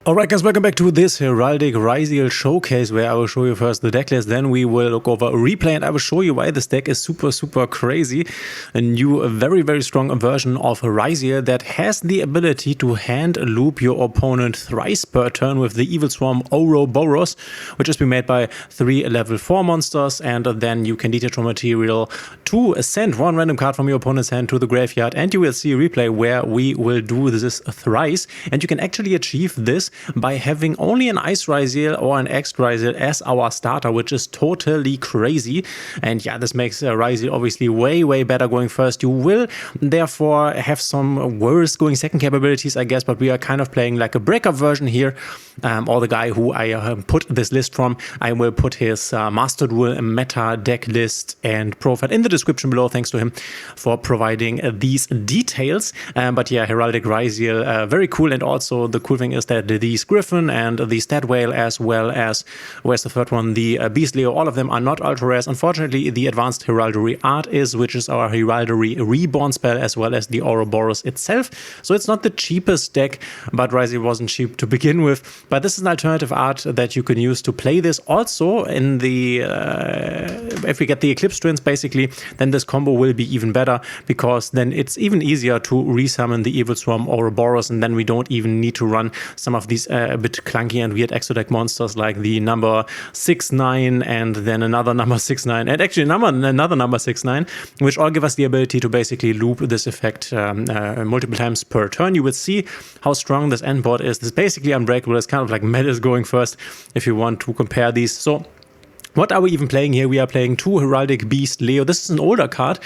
Alright guys, welcome back to this Heraldic Ryzeal showcase where I will show you first the deck list, then we will look over a replay and I will show you why this deck is super crazy. A new, very strong version of Ryzeal that has the ability to hand loop your opponent thrice per turn with the Evil Swarm Ouroboros, which has been made by 3 level 4 monsters, and then you can detach from material to send one random card from your opponent's hand to the graveyard, and you will see a replay where we will do this thrice, and you can actually achieve this by having only an Ice Ryzeal or an X Ryzeal as our starter, which is totally crazy. And yeah, this makes Ryzeal obviously way better going first. You will therefore have some worse going second capabilities, I guess, but we are kind of playing like a breakup version here. Or the guy who I put this list from, I will put his Master Duel meta deck list and profile in the description below. Thanks to him for providing these details. But yeah, Heraldic Ryzeal, very cool. And also the cool thing is that these Griffin and the Stat Whale, as well as, where's the third one, the Beast Leo, all of them are not ultra rares. Unfortunately, the Advanced Heraldry Art is, which is our Heraldry Reborn spell, as well as the Ouroboros itself. So it's not the cheapest deck, but Ryzeal wasn't cheap to begin with. But this is an alternative art that you can use to play this. Also, in the if we get the Eclipse Twins, basically, then this combo will be even better, because then it's even easier to resummon the Evil Swarm Ouroboros, and then we don't even need to run some of these a bit clunky and weird exo deck monsters like the number 6/9 and then another number 6/9 and actually another number 6/9, which all give us the ability to basically loop this effect multiple times per turn. You will see how strong this end board is. This is basically unbreakable. It's kind of like Metis going first if you want to compare these. So what are we even playing here? We are playing 2 Heraldic Beast Leo. This is an older card.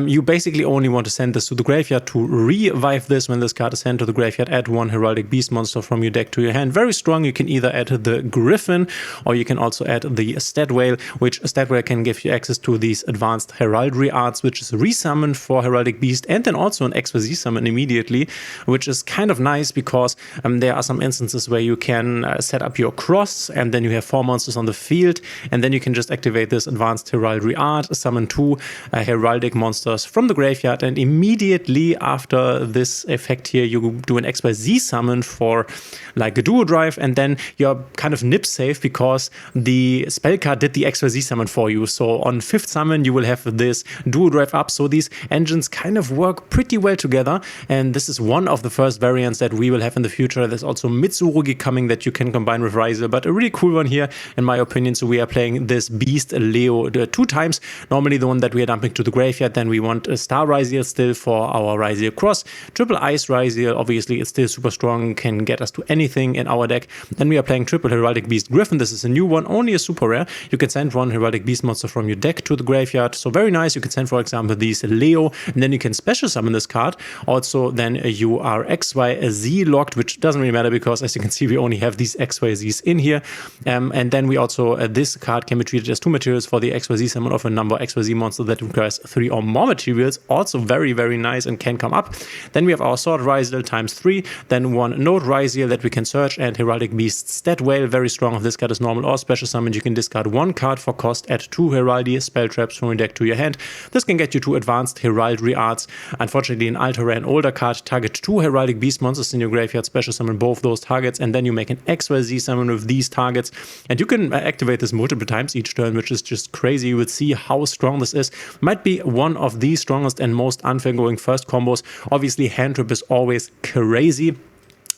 You basically only want to send this to the graveyard to revive this. When this card is sent to the graveyard, add 1 Heraldic Beast monster from your deck to your hand. Very strong. You can either add the Griffin, or you can also add the Stat Whale, which Stat Whale can give you access to these Advanced Heraldry Arts, which is resummoned for Heraldic Beast, and then also an XYZ summon immediately, which is kind of nice because there are some instances where you can set up your cross, and then you have 4 monsters on the field, and then you can just activate this Advanced Heraldry Art, summon 2 Heraldic monsters from the graveyard, and immediately after this effect here, you do an XYZ summon for like a duo drive, and then you're kind of nip safe because the spell card did the XYZ summon for you. So on 5th summon, you will have this duo drive up. So these engines kind of work pretty well together, and this is one of the first variants that we will have in the future. There's also Mitsurugi coming that you can combine with Ryzeal, but a really cool one here, in my opinion. So we are playing this Beast Leo 2 times. Normally the one that we are dumping to the graveyard. Then we want a Star Ryzeal still for our Ryzeal Cross. Triple Ice Ryzeal, obviously it's still super strong, can get us to anything in our deck. Then we are playing triple Heraldic Beast Griffin. This is a new one, only a super rare. You can send 1 Heraldic Beast monster from your deck to the graveyard. So very nice. You can send, for example, these Leo, and then you can special summon this card. Also, then you are XYZ locked, which doesn't really matter because, as you can see, we only have these XYZs in here. And then we also, this card can be treated as 2 materials for the XYZ summon of a number XYZ monster that requires 3 or more materials. Also very nice and can come up. Then we have our Sword Ryzeal ×3, then 1 Node Ryzeal that we can search, and Heraldic Beast Stat Whale. Very strong. If this card is normal or special summoned, you can discard 1 card for cost, add 2 Heraldi spell traps from your deck to your hand. This can get you 2 Advanced Heraldry Arts. Unfortunately, an ultra rare and older card. Target 2 Heraldic Beast monsters in your graveyard, special summon both those targets, and then you make an XYZ summon with these targets, and you can activate this multiple times each turn, which is just crazy. You would see how strong this is. Might be one of the strongest and most unfair going first combos. Obviously, hand trip is always crazy.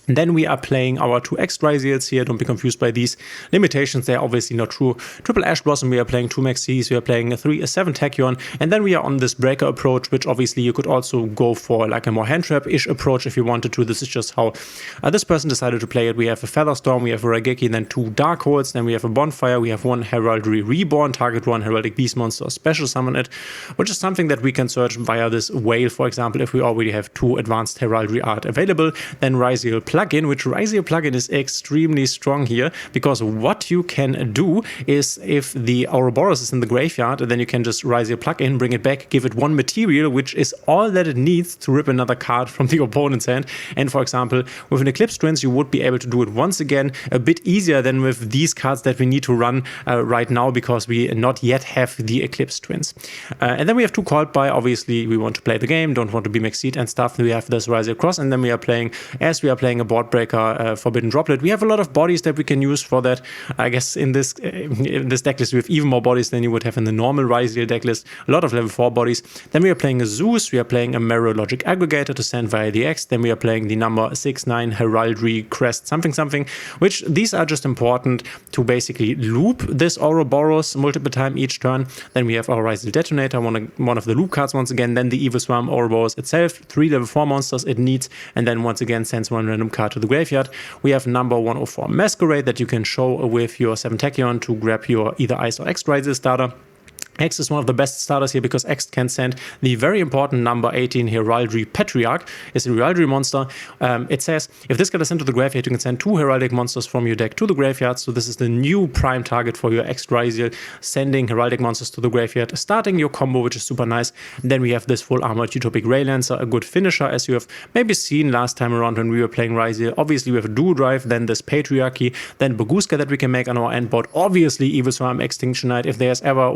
Then we are playing our 2 X Ryzeals here. Don't be confused by these limitations. They're obviously not true. Triple Ash Blossom, we are playing 2 Maxis, we are playing a 7 Tachyon, and then we are on this breaker approach, which obviously you could also go for like a more hand trap-ish approach if you wanted to. This is just how this person decided to play it. We have a Featherstorm, we have a Raigeki, then 2 Dark Holes, then we have a Bonfire, we have 1 Heraldry Reborn, target 1 Heraldic Beast monster, special summon it, which is something that we can search via this Whale, for example, if we already have 2 Advanced Heraldry Art available. Then Ryzeal plugin, which Ryzeal plugin is extremely strong here, because what you can do is, if the Ouroboros is in the graveyard, then you can just Ryzeal plugin, bring it back, give it 1 material, which is all that it needs to rip another card from the opponent's hand. And for example, with an Eclipse Twins, you would be able to do it once again, a bit easier than with these cards that we need to run right now, because we not yet have the Eclipse Twins. And then we have 2 Called By. Obviously, we want to play the game, don't want to be Maxed and stuff. We have this Ryzeal Cross, and then we are playing, as we are playing a board breaker Forbidden Droplet. We have a lot of bodies that we can use for that. I guess in this deck list we have even more bodies than you would have in the normal Ryzeal deck list. A lot of level 4 bodies. Then we are playing a Zeus, we are playing a Logic Aggregator to send via the X. Then we are playing the number 6/9 Heraldry Crest something, which these are just important to basically loop this Ouroboros multiple times each turn. Then we have our Ryzeal Detonator, one of the loop cards once again. Then the Evil Swarm Ouroboros itself, 3 level 4 monsters it needs, and then once again sends 1 random card to the graveyard. We have number 104 Masquerade that you can show with your 7 Tachyon to grab your either Ice or X Ryzeal starter. X is one of the best starters here because X can send the very important number 18 Heraldry Patriarch. It's a Heraldry monster. It says, if this card is sent to the graveyard, you can send 2 Heraldic monsters from your deck to the graveyard. So this is the new prime target for your X Ryzeal, sending Heraldic monsters to the graveyard, starting your combo, which is super nice. And then we have this full armored Utopic Ray Lancer, a good finisher, as you have maybe seen last time around when we were playing Ryzeal. Obviously, we have a Duo Drive, then this Patriarchy, then Boguska that we can make on our end board. Obviously, Evil Swarm, Extinction Knight. If there's ever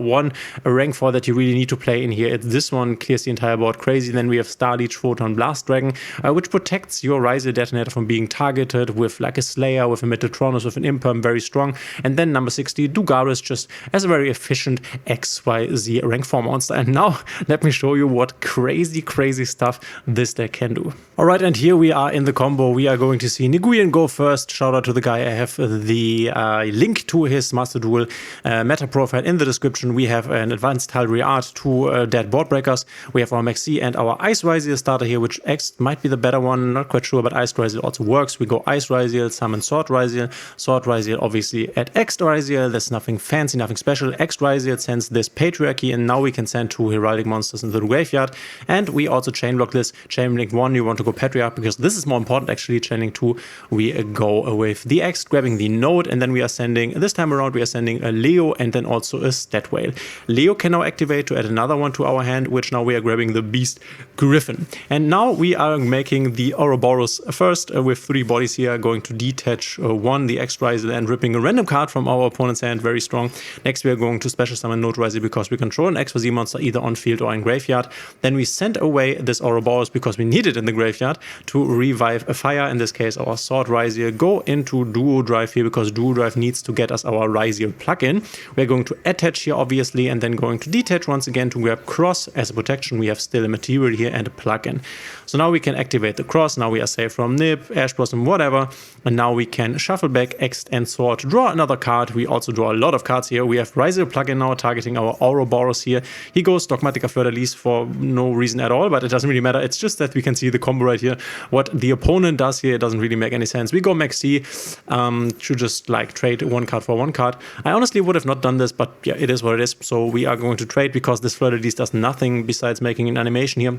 a rank 4 that you really need to play in here, it's this one, clears the entire board crazy. Then we have Starleech Photon Blast Dragon, which protects your Ryzeal Detonator from being targeted with like a Slayer, with a Metatronus, with an Imperm, very strong. And then number 60, Dugaris, just as a very efficient XYZ rank 4 monster. And now let me show you what crazy stuff this deck can do. Alright, and here we are in the combo. We are going to see Nguyen go first. Shout out to the guy. I have the link to his Master Duel meta profile in the description. We have an advanced Talry Art, 2 dead board breakers. We have our Maxi and our Ice Ryzeal starter here, which X might be the better one, not quite sure, but Ice Ryzeal also works. We go Ice Ryzeal, summon Sword Ryzeal obviously at X Ryzeal. There's nothing fancy, nothing special. X Ryzeal sends this Patriarchy, and now we can send 2 Heraldic monsters into the graveyard. And we also chain block this. Chain link 1, you want to go Patriarch because this is more important actually. Chain link 2, we go with the X, grabbing the node, and then we are sending, this time around, we are sending a Leo and then also a Stat Whale. Leo can now activate to add another one to our hand, which now we are grabbing the Beast Griffin. And now we are making the Ouroboros first with 3 bodies here, going to detach 1, the X Ryzeal, and ripping a random card from our opponent's hand, very strong. Next we are going to special summon Node Ryzeal because we control an XYZ monster either on field or in graveyard. Then we send away this Ouroboros because we need it in the graveyard to revive a fire, in this case our Sword Ryzeal. Go into Duo Drive here because Duo Drive needs to get us our Ryzeal plugin. We're going to attach here obviously, and then going to detach once again to grab Cross as a protection. We have still a material here and a plugin. So now we can activate the Cross. Now we are safe from Nip, Ash Blossom, whatever. And now we can shuffle back X and Sword, draw another card. We also draw a lot of cards here. We have Ryzeal plugin now targeting our Ouroboros here. He goes Dogmatica Fleur-de-Lis for no reason at all, but it doesn't really matter. It's just that we can see the combo right here. What the opponent does here, it doesn't really make any sense. We go Maxi to just like trade 1 card for 1 card. I honestly would have not done this, but yeah, it is what it is. So we are going to trade because this Fleur-de-Lis does nothing besides making an animation here.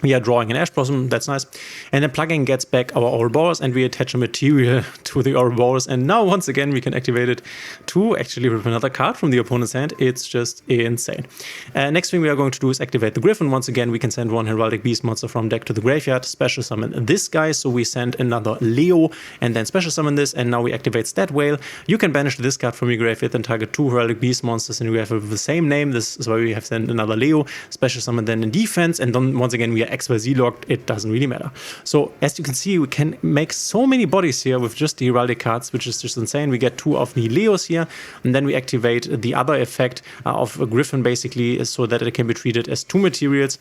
We are drawing an Ash Blossom, that's nice. And then plugin gets back our Ouroboros, and we attach a material to the Ouroboros. And now, once again, we can activate it to actually rip another card from the opponent's hand. It's just insane. Next thing we are going to do is activate the Griffin. Once again, we can send 1 Heraldic Beast monster from deck to the graveyard, special summon this guy. So we send another Leo, and then special summon this, and now we activate Stat Whale. You can banish this card from your graveyard and target 2 Heraldic Beast monsters, and we have the same name. This is why we have sent another Leo, special summon then in defense, and then once again we are XYZ locked. It doesn't really matter. So as you can see, we can make so many bodies here with just the Heraldic cards, which is just insane. We get 2 of the Leos here, and then we activate the other effect of a Griffin basically so that it can be treated as 2 materials.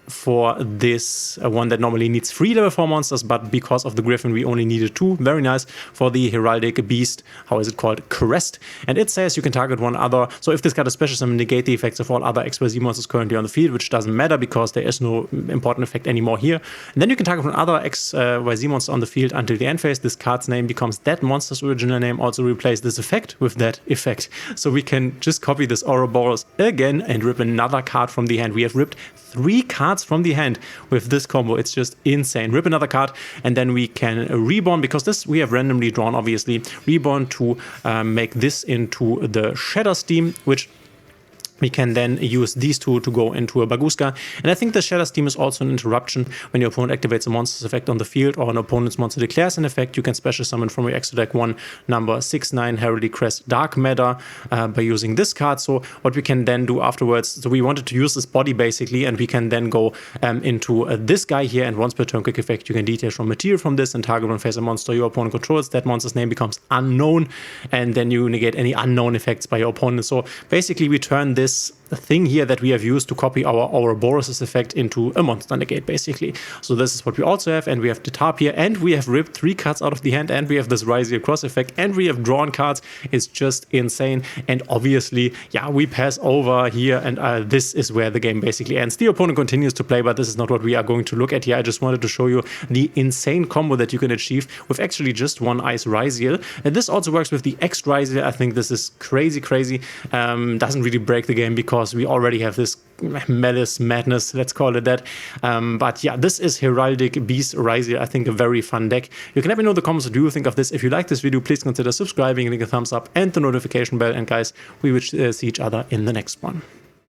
For this one that normally needs 3 level 4 monsters, but because of the Griffin we only needed 2. Very nice. For the Heraldic Beast, how is it called? Crest. And it says you can target 1 other. So if this card is special summon, negate the effects of all other XYZ monsters currently on the field, which doesn't matter because there is no important effect anymore here. And then you can target 1 other XYZ monster on the field until the end phase. This card's name becomes that monster's original name. Also replace this effect with that effect. So we can just copy this Ouroboros again and rip another card from the hand. We have ripped 3 cards from the hand with this combo. It's just insane. Rip another card, and then we can reborn, because this we have randomly drawn, obviously. Reborn to make this into the Shatter Steam, which we can then use these two to go into a Baguska. And I think the Shatter Steam is also an interruption. When your opponent activates a monster's effect on the field or an opponent's monster declares an effect, you can special summon from your extra deck one number 6/9 Heraldic Crest Dark Matter by using this card. So what we can then do afterwards, so we wanted to use this body basically, and we can then go into this guy here, and once per turn quick effect, you can detach from material from this and target one face a monster your opponent controls. That monster's name becomes unknown, and then you negate any unknown effects by your opponent. So basically we turn this thing here that we have used to copy our Ouroboros' effect into a monster negate, basically. So this is what we also have, and we have the Tarp here, and we have ripped 3 cards out of the hand, and we have this Ryzeal cross effect, and we have drawn cards. It's just insane, and obviously, yeah, we pass over here, and this is where the game basically ends. The opponent continues to play, but this is not what we are going to look at here. I just wanted to show you the insane combo that you can achieve with actually just one Ice Ryzeal, and this also works with the X Ryzeal. I think this is crazy. Doesn't really break the game because we already have this malice madness, let's call it that. But yeah, this is Heraldic Beast Ryzeal. I think a very fun deck. You can let me know in the comments what do you think of this. If you like this video, please consider subscribing, leaving a thumbs up and the notification bell. And guys, we will see each other in the next one.